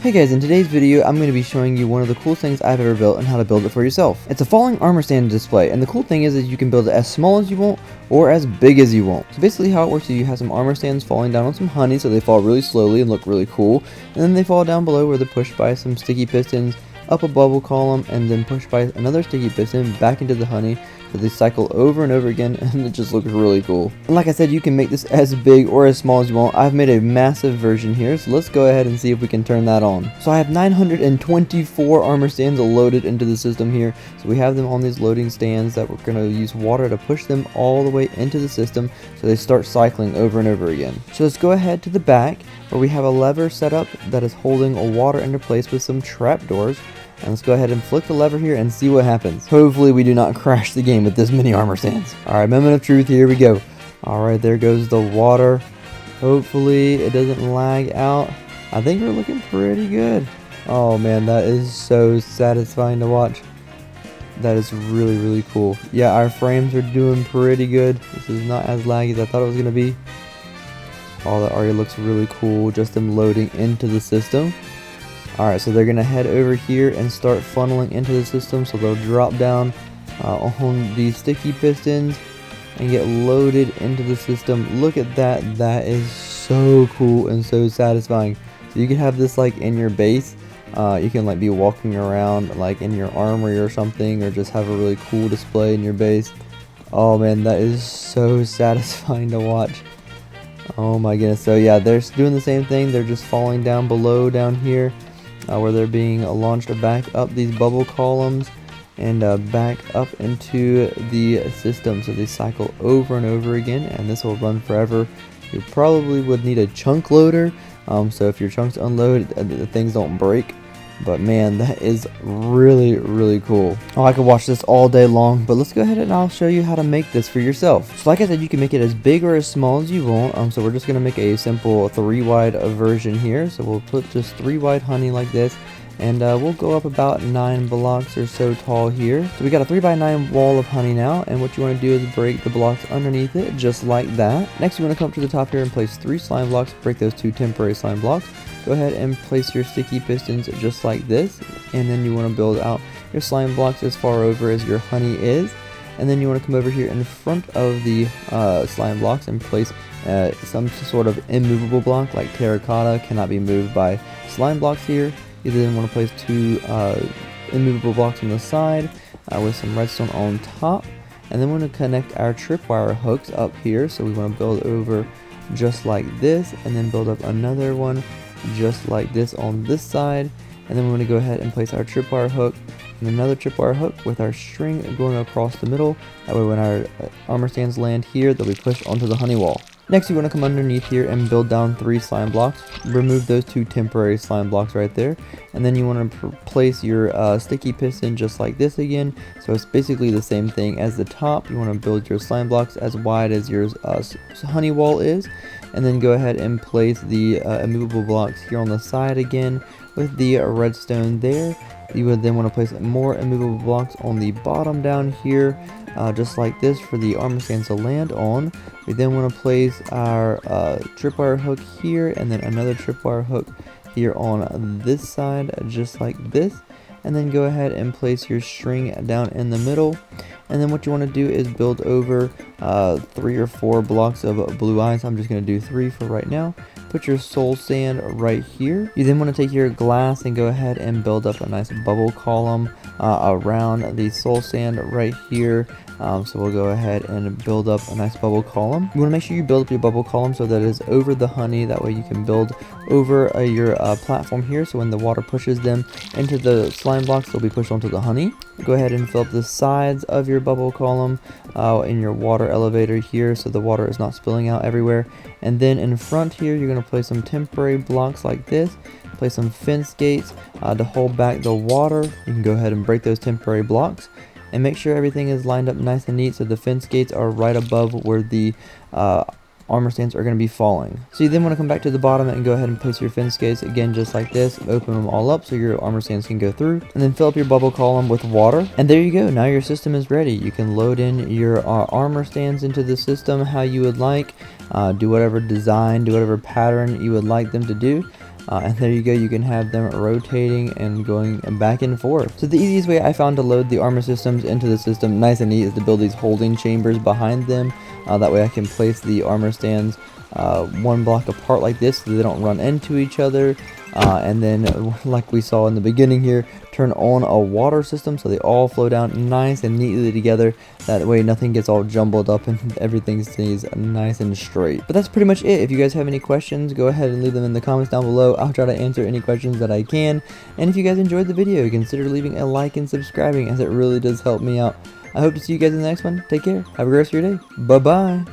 Hey guys, in today's video I'm going to be showing you one of the coolest things I've ever built and how to build it for yourself. It's a falling armor stand display, and the cool thing is that you can build it as small as you want or as big as you want. So basically how it works is you have some armor stands falling down on some honey, so they fall really slowly and look really cool, and then they fall down below where they're pushed by some sticky pistons up a bubble column and then pushed by another sticky piston back into the honey. So they cycle over and over again, and it just looks really cool. And like I said, you can make this as big or as small as you want. I've made a massive version here, so let's go ahead and see if we can turn that on. So I have 924 armor stands loaded into the system here. So we have them on these loading stands that we're going to use water to push them all the way into the system so they start cycling over and over again. So let's go ahead to the back where we have a lever set up that is holding a water into place with some trapdoors. And let's go ahead and flick the lever here and see what happens. Hopefully we do not crash the game with this many armor stands. Alright, moment of truth, here we go. Alright, there goes the water. Hopefully it doesn't lag out. I think we're looking pretty good. Oh man, that is so satisfying to watch. That is really, really cool. Yeah, our frames are doing pretty good. This is not as laggy as I thought it was going to be. Oh, that already looks really cool, just them loading into the system. Alright, so they're going to head over here and start funneling into the system, so they'll drop down on these sticky pistons and get loaded into the system. Look at that, that is so cool and so satisfying. So you can have this like in your base, you can like be walking around like in your armory or something, or just have a really cool display in your base. Oh man, that is so satisfying to watch. Oh my goodness. So yeah, they're doing the same thing, they're just falling down below down here. Where they're being launched back up these bubble columns and back up into the system, so they cycle over and over again, and this will run forever. You probably would need a chunk loader, so if your chunks unload, the things don't break. But man, that is really, really cool. Oh, I could watch this all day long, but let's go ahead and I'll show you how to make this for yourself. So like I said, you can make it as big or as small as you want. So we're just gonna make a simple 3 wide version here. So we'll put just 3 wide honey like this, and we'll go up about 9 blocks or so tall here. So we got a 3x9 wall of honey now, and what you want to do is break the blocks underneath it just like that. Next, you want to come up to the top here and place 3 slime blocks. Break those 2 temporary slime blocks. Go ahead and place your sticky pistons just like this, and then you want to build out your slime blocks as far over as your honey is. And then you want to come over here in front of the slime blocks and place some sort of immovable block like terracotta cannot be moved by slime blocks here. You then want to place 2 immovable blocks on the side with some redstone on top, and then we want to connect our tripwire hooks up here. So we want to build over just like this, and then build up another one just like this on this side, and then we want to go ahead and place our tripwire hook and another tripwire hook with our string going across the middle. That way when our armor stands land here, they'll be pushed onto the honey wall. Next, you want to come underneath here and build down 3 slime blocks. Remove those 2 temporary slime blocks right there, and then you want to place your sticky piston just like this again. So it's basically the same thing as the top. You want to build your slime blocks as wide as your honey wall is, and then go ahead and place the immovable blocks here on the side again with the redstone there. You would then want to place more immovable blocks on the bottom down here, just like this, for the armor stands to land on. We then want to place our tripwire hook here, and then another tripwire hook here on this side just like this, and then go ahead and place your string down in the middle. And then what you want to do is build over 3 or 4 blocks of blue ice. I'm just going to do 3 for right now. Put your soul sand right here. You then want to take your glass and go ahead and build up a nice bubble column around the soul sand right here. So we'll go ahead and build up a nice bubble column. You want to make sure you build up your bubble column so that it is over the honey. That way you can build over your platform here, so when the water pushes them into the slime blocks, they'll be pushed onto the honey. Go ahead and fill up the sides of your bubble column in your water elevator here, so the water is not spilling out everywhere. And then in front here, you're going to place some temporary blocks like this. Place some fence gates to hold back the water. You can go ahead and break those temporary blocks, and make sure everything is lined up nice and neat so the fence gates are right above where the armor stands are going to be falling. So you then want to come back to the bottom and go ahead and place your fence gates again just like this. Open them all up so your armor stands can go through, and then fill up your bubble column with water. And there you go, now your system is ready. You can load in your armor stands into the system how you would like. Do whatever design, do whatever pattern you would like them to do. And there you go, you can have them rotating and going back and forth. So the easiest way I found to load the armor systems into the system nice and neat is to build these holding chambers behind them. That way I can place the armor stands one block apart like this so they don't run into each other. And then like we saw in the beginning here, turn on a water system so they all flow down nice and neatly together. That way nothing gets all jumbled up and everything stays nice and straight. But that's pretty much it. If you guys have any questions, go ahead and leave them in the comments down below. I'll try to answer any questions that I can. And if you guys enjoyed the video, consider leaving a like and subscribing, as it really does help me out. I hope to see you guys in the next one. Take care. Have a great rest of your day. Bye bye.